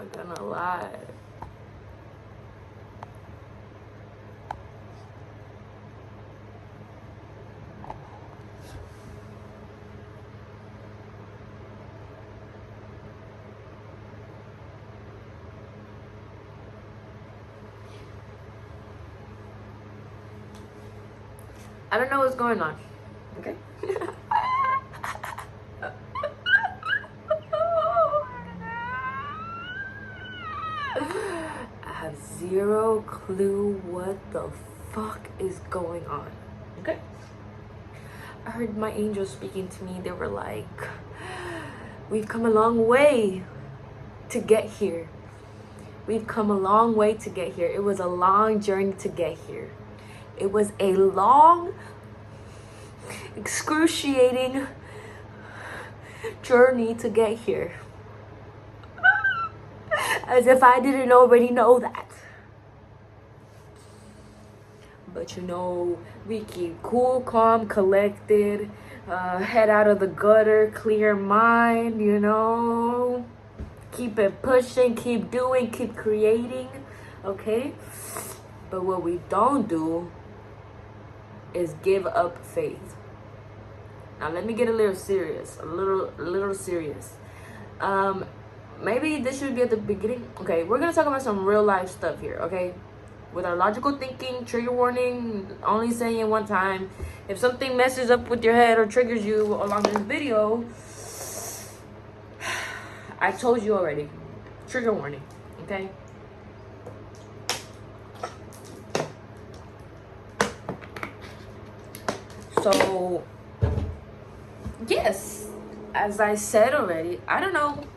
not gonna lie. I don't know what's going on. Okay? I have zero clue what the fuck is going on. Okay? I heard my angels speaking to me. They were like, we've come a long way to get here. We've come a long way to get here. It was a long journey to get here. It was a long, excruciating journey to get here. As if I didn't already know that. But you know, we keep cool, calm, collected, head out of the gutter, clear mind, you know. Keep it pushing, keep doing, keep creating, okay? But what we don't do is give up faith. Now let me get a little serious, a little serious. Maybe this should be at the beginning. Okay, we're gonna talk about some real life stuff here, okay? With our logical thinking, trigger warning, only saying it one time. If something messes up with your head or triggers you along this video, I told you already. Trigger warning, okay? So, yes, as I said already, I don't know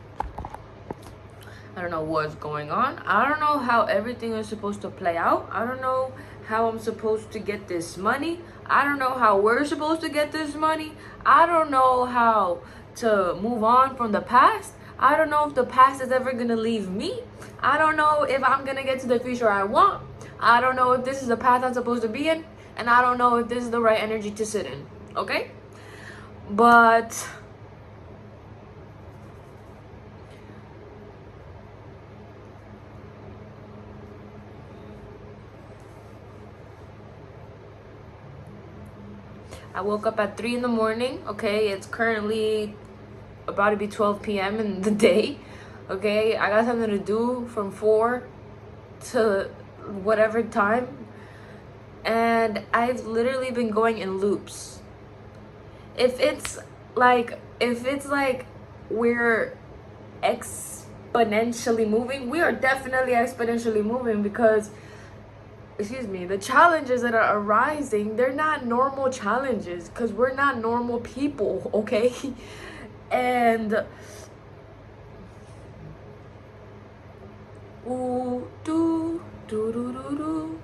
what's going on. I don't know how everything is supposed to play out. I don't know how I'm supposed to get this money. I don't know how we're supposed to get this money. I don't know how to move on from the past. I don't know if the past is ever gonna leave me. I don't know if I'm gonna get to the future I want. I don't know if this is the path I'm supposed to be in. And I don't know if this is the right energy to sit in. Okay? But I woke up at 3 in the morning. Okay, it's currently about to be 12 p.m. in the day. Okay, I got something to do from 4 to whatever time. And I've literally been going in loops. If it's like we're exponentially moving, we are definitely exponentially moving because, excuse me, the challenges that are arising, they're not normal challenges because we're not normal people, okay? And ooh, do do do do do.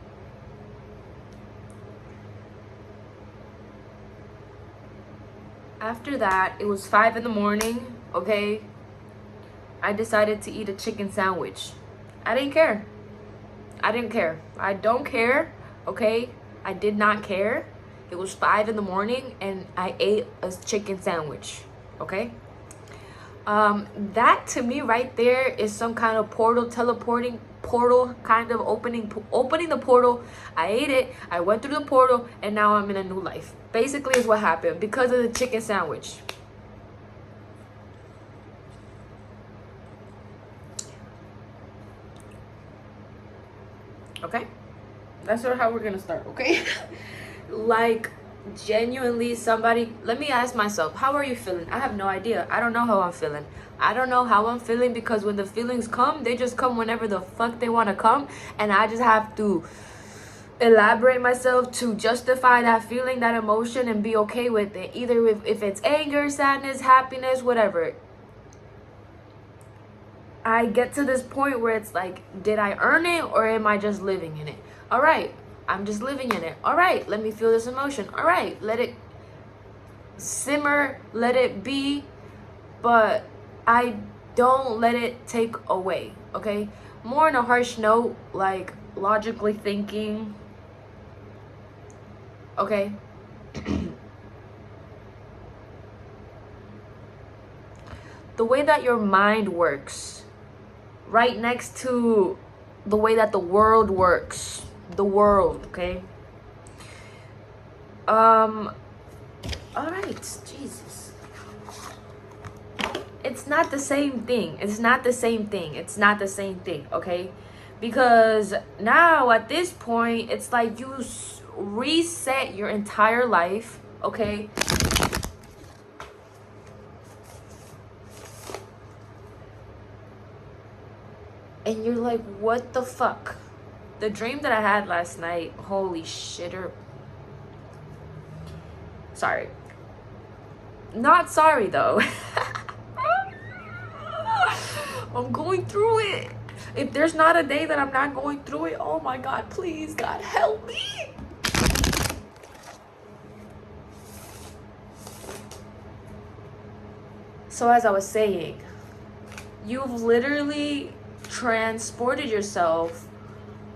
After that, it was 5 in the morning, okay? I decided to eat a chicken sandwich. I didn't care. I didn't care. I don't care, okay? I did not care. It was 5 in the morning and I ate a chicken sandwich, okay? That to me right there is some kind of teleporting portal, kind of opening the portal. I ate it, I went through the portal, and now I'm in a new life. Basically is what happened because of the chicken sandwich. Okay? That's sort of how we're gonna start, okay? Like, genuinely, somebody, let me ask myself, how are you feeling? I have no idea. I don't know how I'm feeling. I don't know how I'm feeling because when the feelings come, they just come whenever the fuck they want to come, and I just have to elaborate myself to justify that feeling, that emotion, and be okay with it. Either if it's anger, sadness, happiness, whatever. I get to this point where it's like, did I earn it or am I just living in it? All right, I'm just living in it. All right, let me feel this emotion. All right, let it simmer, let it be, but I don't let it take away, okay? More on a harsh note, like logically thinking, okay? The way that your mind works, right next to the way that the world works. The world, okay? All right, Jesus. It's not the same thing. It's not the same thing. It's not the same thing, okay? Because now at this point, it's like you reset your entire life, okay? And you're like, what the fuck? The dream that I had last night, holy shitter. Sorry. Not sorry though. I'm going through it. If there's not a day that I'm not going through it, oh my God, please, God, help me. So as I was saying, you've literally transported yourself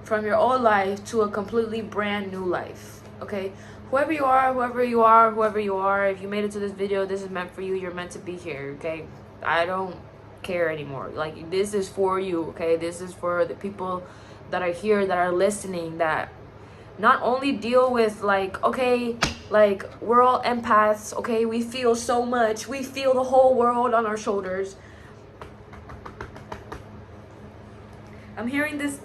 from your old life to a completely brand new life, okay? Whoever you are, if you made it to this video, this is meant for you. You're meant to be here, okay? I don't care anymore. Like, this is for you, okay? This is for the people that are here, that are listening, that not only deal with, like, okay, like, we're all empaths, okay? We feel so much. We feel the whole world on our shoulders. I'm hearing this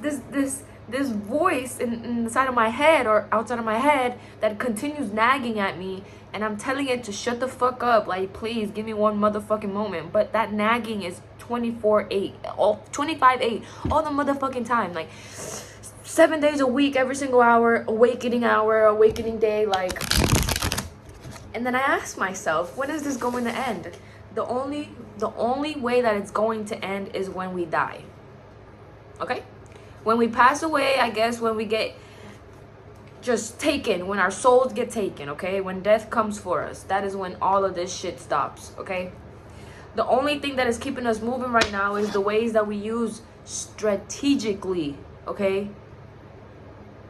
voice in the side of my head or outside of my head that continues nagging at me, and I'm telling it to shut the fuck up. Like, please give me one motherfucking moment. But that nagging is 24/8, 25/8 all the motherfucking time. Like 7 days a week, every single hour, awakening day, like. And then I ask myself, when is this going to end? The only way that it's going to end is when we die. Okay? When we pass away, I guess, when we get just taken, when our souls get taken, okay? When death comes for us, that is when all of this shit stops, okay? The only thing that is keeping us moving right now is the ways that we use strategically, okay?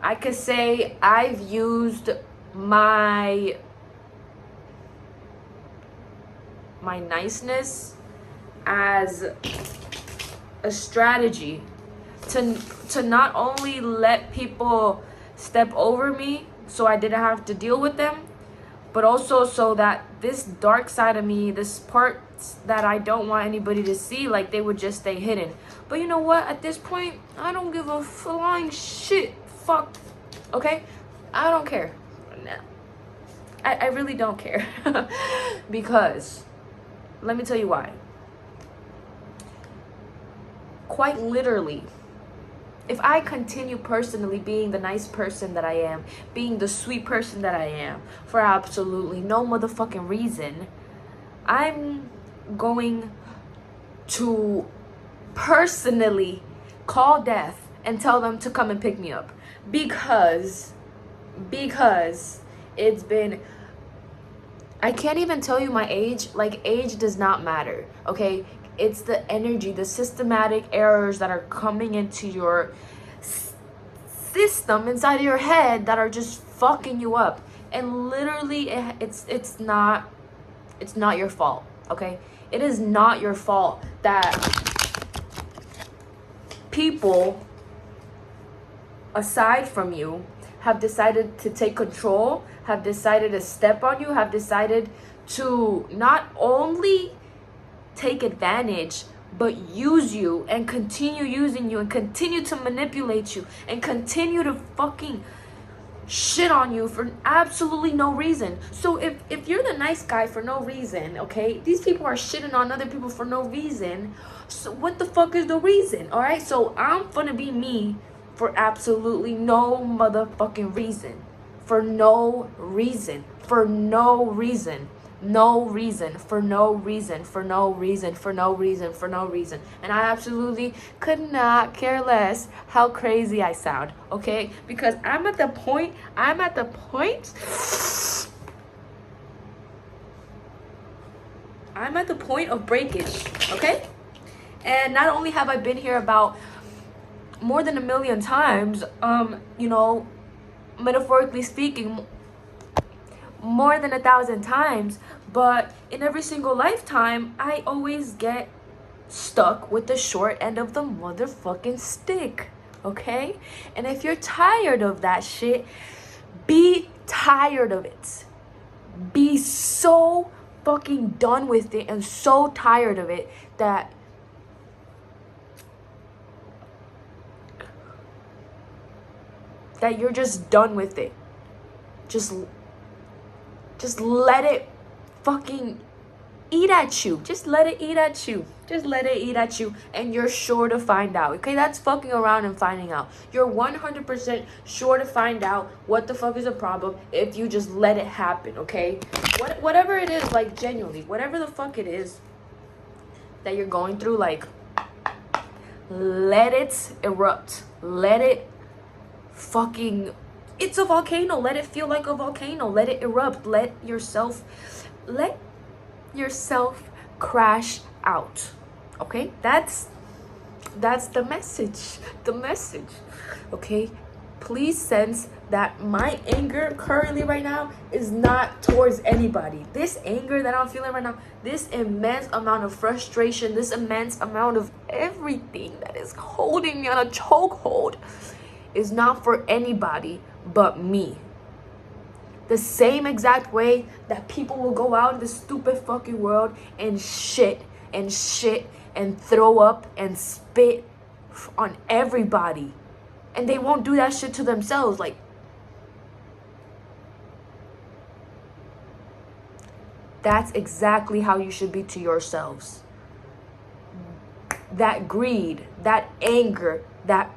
I could say I've used my niceness as a strategy to not only let people step over me so I didn't have to deal with them, but also so that this dark side of me, this part that I don't want anybody to see, like, they would just stay hidden. But you know what? At this point, I don't give a flying shit. Fuck. Okay? I don't care. No. I really don't care. Because, let me tell you why. Quite literally, if I continue personally being the nice person that I am, being the sweet person that I am, for absolutely no motherfucking reason, I'm going to personally call death and tell them to come and pick me up. Because it's been, I can't even tell you my age. Like, age does not matter, okay? It's the energy, the systematic errors that are coming into your system inside of your head that are just fucking you up. And literally, it's not your fault, okay? It is not your fault that people aside from you have decided to take control, have decided to step on you, have decided to not only take advantage, but use you and continue using you and continue to manipulate you and continue to fucking shit on you for absolutely no reason. So if you're the nice guy for no reason, okay, these people are shitting on other people for no reason. So what the fuck is the reason? All right, so I'm gonna be me for absolutely no motherfucking reason. For no reason. For no reason. No reason, for no reason, for no reason, for no reason, for no reason. And I absolutely could not care less how crazy I sound, okay? Because I'm at the point of breakage, okay? And not only have I been here about more than 1,000,000 times, you know, metaphorically speaking, more than 1,000 times, but in every single lifetime, I always get stuck with the short end of the motherfucking stick, okay? And if you're tired of that shit, be tired of it. Be so fucking done with it and so tired of it that you're just done with it. Just let it fucking eat at you. Just let it eat at you. Just let it eat at you, and you're sure to find out. Okay, that's fucking around and finding out. You're 100% sure to find out what the fuck is a problem if you just let it happen. Okay, whatever it is, like genuinely, whatever the fuck it is that you're going through, like, let it erupt. Let it fucking, it's a volcano. Let it feel like a volcano. Let it erupt. Let yourself crash out. Okay, that's the message. Okay, please sense that my anger currently right now is not towards anybody. This anger that I'm feeling right now, this immense amount of frustration, this immense amount of everything that is holding me on a chokehold, is not for anybody but me. The same exact way that people will go out in this stupid fucking world and shit and throw up and spit on everybody. And they won't do that shit to themselves. Like, that's exactly how you should be to yourselves. That greed, that anger, that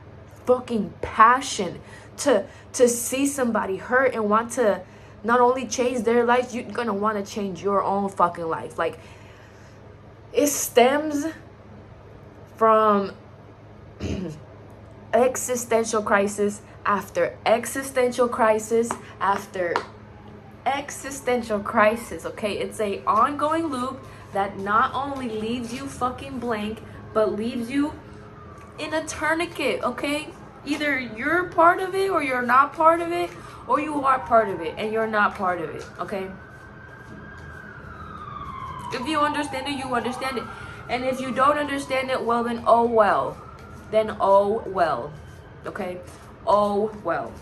fucking passion to see somebody hurt and want to not only change their life, you're gonna want to change your own fucking life. Like, it stems from existential crisis after existential crisis after existential crisis. Okay, it's a ongoing loop that not only leaves you fucking blank, but leaves you in a tourniquet. Okay, either you're part of it or you're not part of it, or you are part of it and you're not part of it. Okay, if you understand it, you understand it. And if you don't understand it, well, then oh well. Okay, oh well.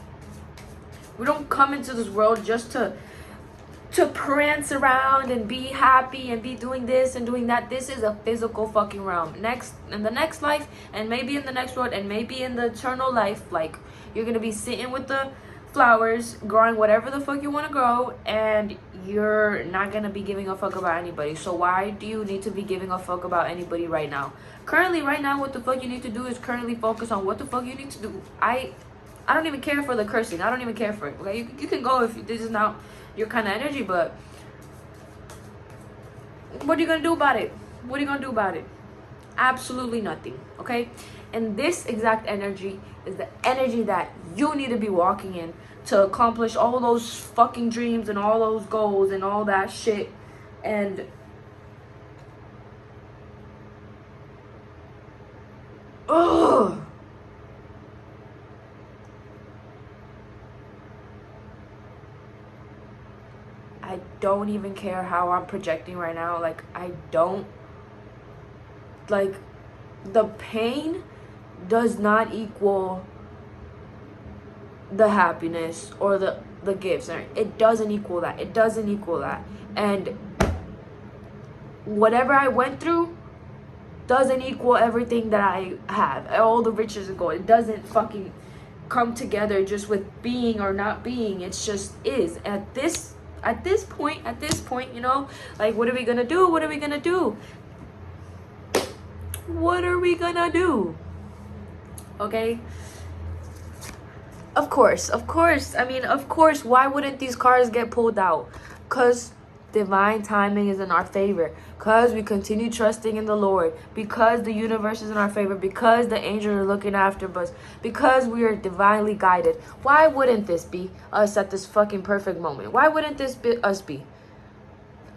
We don't come into this world just to prance around and be happy and be doing this and doing that. This is a physical fucking realm. In the next life, and maybe in the next world, and maybe in the eternal life, like, you're gonna be sitting with the flowers, growing whatever the fuck you want to grow, and you're not gonna be giving a fuck about anybody. So why do you need to be giving a fuck about anybody right now? Currently, right now, what the fuck you need to do is currently focus on what the fuck you need to do. I don't even care for the cursing. I don't even care for it. Okay, you can go if this is not your kind of energy, but what are you gonna do about it? What are you gonna do about it? Absolutely nothing. Okay, and this exact energy is the energy that you need to be walking in to accomplish all those fucking dreams and all those goals and all that shit. And ugh, I don't even care how I'm projecting right now. Like, I don't, like, the pain does not equal the happiness or the gifts. It doesn't equal that. It doesn't equal that. And whatever I went through doesn't equal everything that I have. All the riches and gold. It doesn't fucking come together just with being or not being. It's just is. At this point, you know, like, what are we gonna do? What are we gonna do? What are we gonna do? Okay? Of course. I mean, of course, why wouldn't these cards get pulled out? Because divine timing is in our favor. Because we continue trusting in the Lord. Because the universe is in our favor. Because the angels are looking after us. Because we are divinely guided. Why wouldn't this be us at this fucking perfect moment? Why wouldn't this be us be?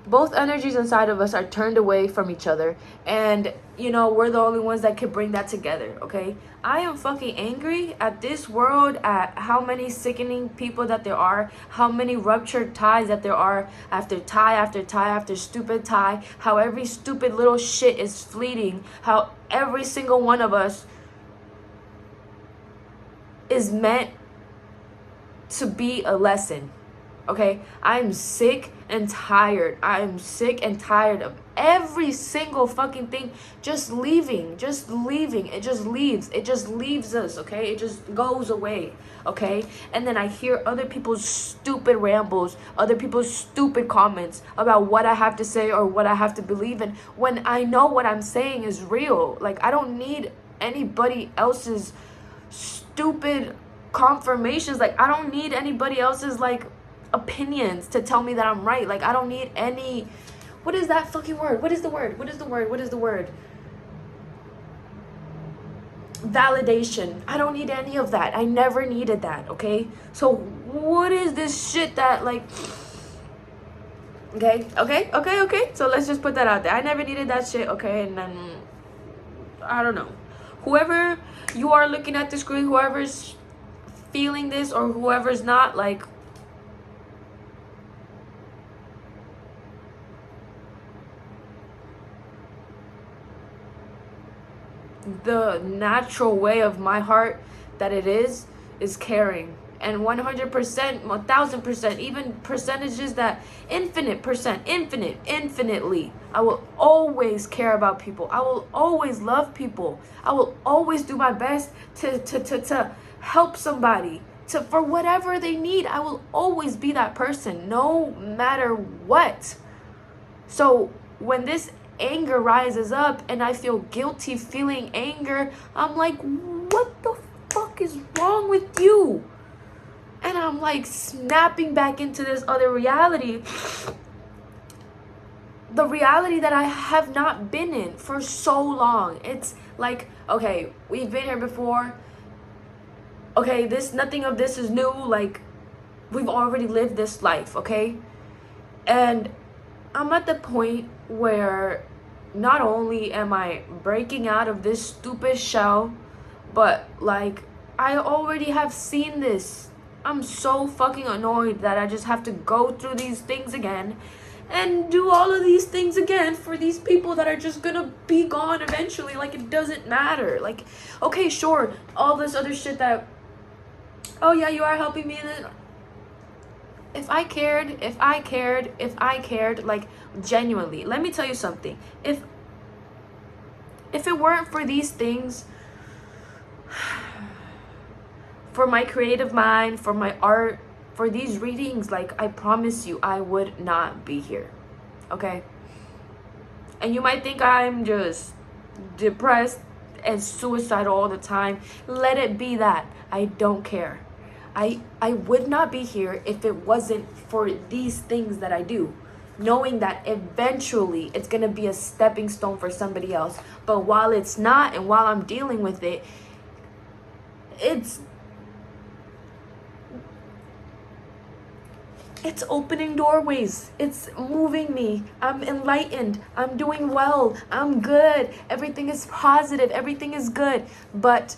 both energies inside of us are turned away from each other, and you know, we're the only ones that can bring that together. Okay, I am fucking angry at this world, at how many sickening people that there are, how many ruptured ties that there are, after tie after tie after stupid tie, how every stupid little shit is fleeting, how every single one of us is meant to be a lesson. Okay, I'm sick and tired. I'm sick and tired of every single fucking thing just leaving. It just leaves. It just leaves us. Okay, it just goes away. Okay, and then I hear other people's stupid rambles, other people's stupid comments about what I have to say or what I have to believe in, when I know what I'm saying is real. Like, I don't need anybody else's stupid confirmations. Like, I don't need anybody else's like opinions to tell me that I'm right. Like, I don't need any, what is that fucking word? What is the word? Validation. I don't need any of that. I never needed that. Okay, so what is this shit that, like, okay, so let's just put that out there. I never needed that shit. Okay, and then I don't know, whoever you are looking at the screen, whoever's feeling this or whoever's not, like, the natural way of my heart that it is caring. And 100%, 1000%, even percentages that infinitely, I will always care about people. I will always love people. I will always do my best to help somebody, for whatever they need. I will always be that person, no matter what. So when this anger rises up and I feel guilty feeling anger, I'm like, what the fuck is wrong with you? And I'm like snapping back into this other reality, the reality that I have not been in for so long. It's like, okay, we've been here before. Okay, nothing of this is new. Like, we've already lived this life, okay? And I'm at the point where not only am I breaking out of this stupid shell, but like, I already have seen this. I'm so fucking annoyed that I just have to go through these things again and do all of these things again for these people that are just gonna be gone eventually. Like, it doesn't matter. Like, okay, sure, all this other shit that, oh yeah, you are helping me, and then if I cared, like, genuinely, let me tell you something. If it weren't for these things, for my creative mind, for my art, for these readings, like, I promise you, I would not be here. Okay? And you might think I'm just depressed and suicidal all the time. Let it be that. I don't care. I would not be here if it wasn't for these things that I do, knowing that eventually it's gonna be a stepping stone for somebody else. But while it's not, and while I'm dealing with it, it's opening doorways. It's moving me. I'm enlightened. I'm doing well. I'm good. Everything is positive. Everything is good. But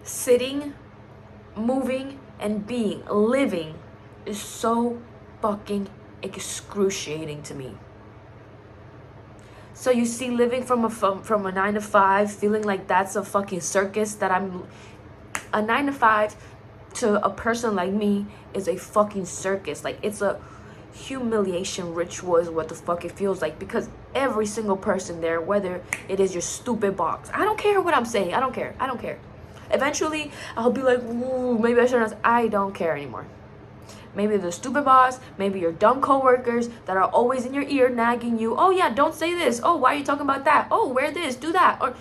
sitting, moving, and living is so fucking excruciating to me. So you see, living from a 9 to 5, feeling like that's a fucking circus, that I'm a 9 to 5 to a person like me is a fucking circus. Like, it's a humiliation ritual is what the fuck it feels like, because every single person there, whether it is your stupid box, I don't care what I'm saying, I don't care. Eventually I'll be like, ooh, maybe I shouldn't. I don't care anymore. Maybe the stupid boss, maybe your dumb coworkers that are always in your ear nagging you, oh yeah, don't say this, oh, why are you talking about that, oh, wear this, do that, or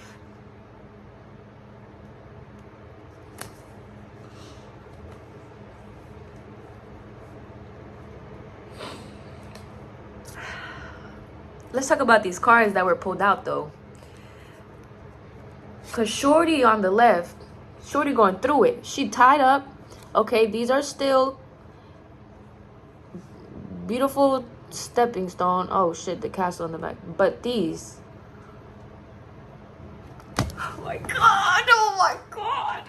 let's talk about these cards that were pulled out though. Cause shorty on the left, shorty going through it. She tied up. Okay, these are still Beautiful stepping stone. Oh shit, the castle in the back. But these. Oh my god, oh my god.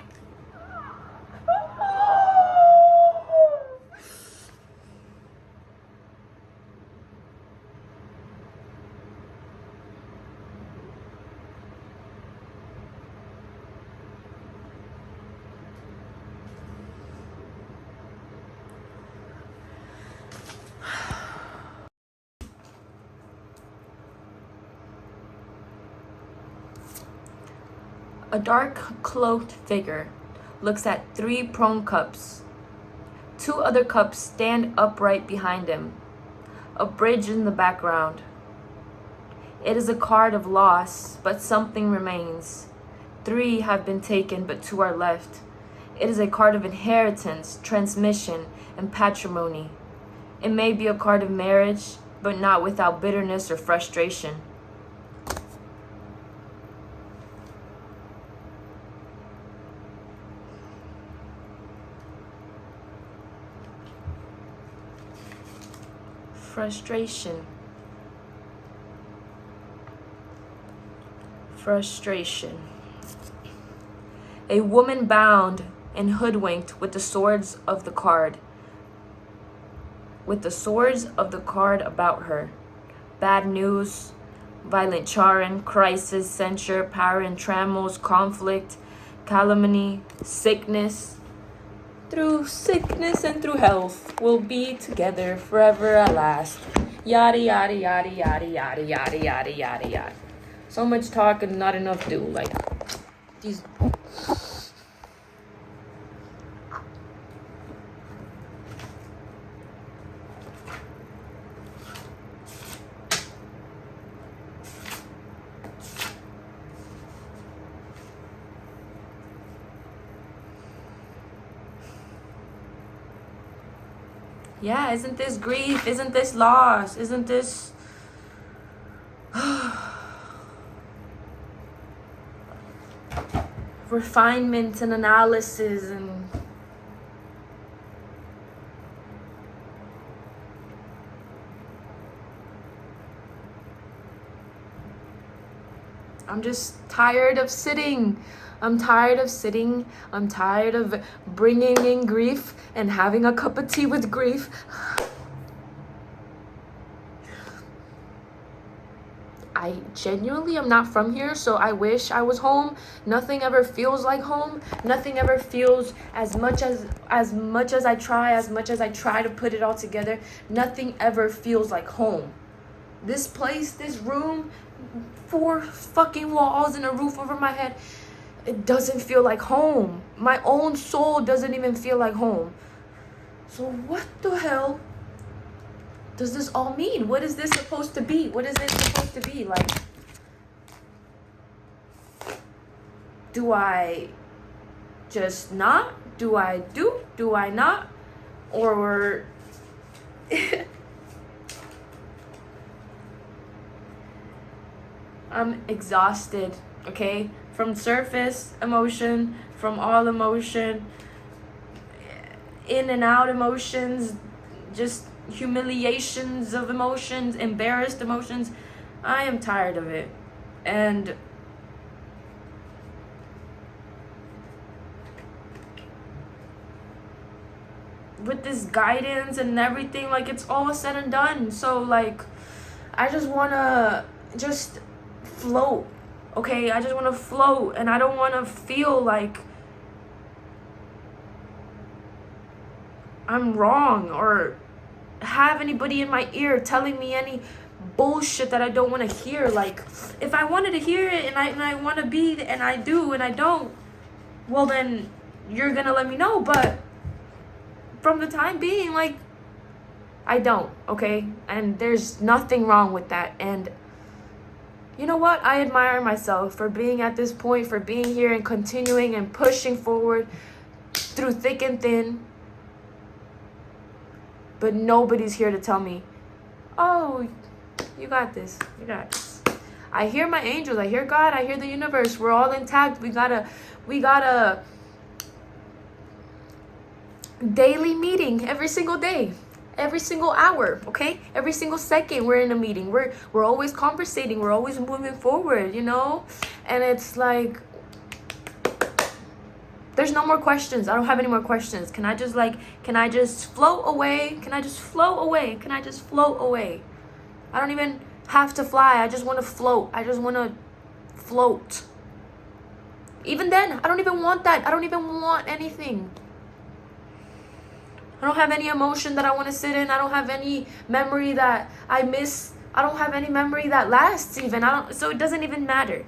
A dark cloaked figure looks at 3 prone cups. 2 other cups stand upright behind him. A bridge in the background. It is a card of loss, but something remains. 3 have been taken, but 2 are left. It is a card of inheritance, transmission, and patrimony. It may be a card of marriage, but not without bitterness or frustration. Frustration. Frustration. A woman bound and hoodwinked with the swords of the card. With the swords of the card about her. Bad news, violent charring, crisis, censure, power and trammels, conflict, calumny, sickness. Through sickness and through health, we'll be together forever at last. Yada, yada, yada, yada, yada, yada, yada, yada, yada. So much talk and not enough do. Like, these... Yeah, isn't this grief? Isn't this loss? Isn't this... refinement and analysis and... I'm just tired of sitting. I'm tired of sitting. I'm tired of bringing in grief and having a cup of tea with grief. I genuinely am not from here, so I wish I was home. Nothing ever feels like home. Nothing ever feels as much as I try to put it all together. Nothing ever feels like home. This place, this room, 4 fucking walls and a roof over my head, it doesn't feel like home. My own soul doesn't even feel like home. So what the hell does this all mean? What is this supposed to be? What is it supposed to be? Like, do I just not? Do I do? Do I not? Or I'm exhausted, okay? From surface emotion, from all emotion, in and out emotions, just humiliations of emotions, embarrassed emotions. I am tired of it. And with this guidance and everything, like, it's all said and done. So, like, I just want to just float, okay? I just want to float, and I don't want to feel like I'm wrong or have anybody in my ear telling me any bullshit that I don't want to hear. Like, if I wanted to hear it and I want to be, and I do and I don't, well, then you're gonna let me know. But from the time being, like, I don't, okay? And there's nothing wrong with that. And you know what? I admire myself for being at this point, for being here and continuing and pushing forward through thick and thin. But nobody's here to tell me, oh, you got this. You got this. I hear my angels. I hear God. I hear the universe. We're all intact. We got a daily meeting every single day. every single hour, okay? Every single second we're in a meeting. We're always conversating. We're always moving forward, you know? And it's like, there's no more questions. I don't have any more questions. Can I just float away? Can I just float away? Can I just float away? I don't even have to fly. I just want to float. I just want to float. Even then, I don't even want that. I don't even want anything. I don't have any emotion that I want to sit in. I don't have any memory that I miss. I don't have any memory that lasts even. So it doesn't even matter.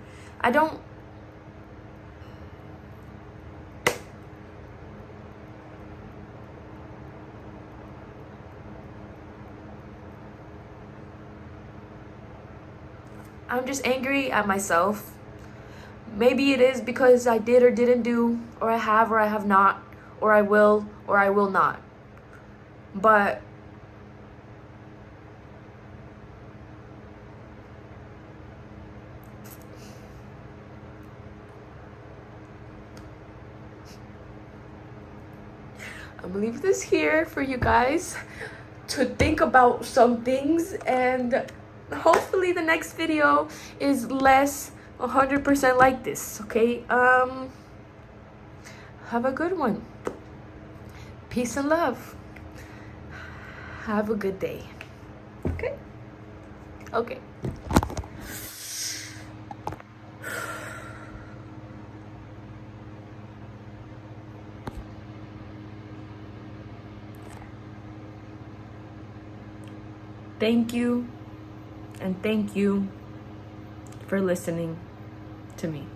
I'm just angry at myself. Maybe it is because I did or didn't do, or I have not, or I will not. But I'm gonna leave this here for you guys to think about some things, and hopefully the next video is less 100% like this, okay? Have a good one. Peace and love. Have a good day. Okay. Thank you, and thank you for listening to me.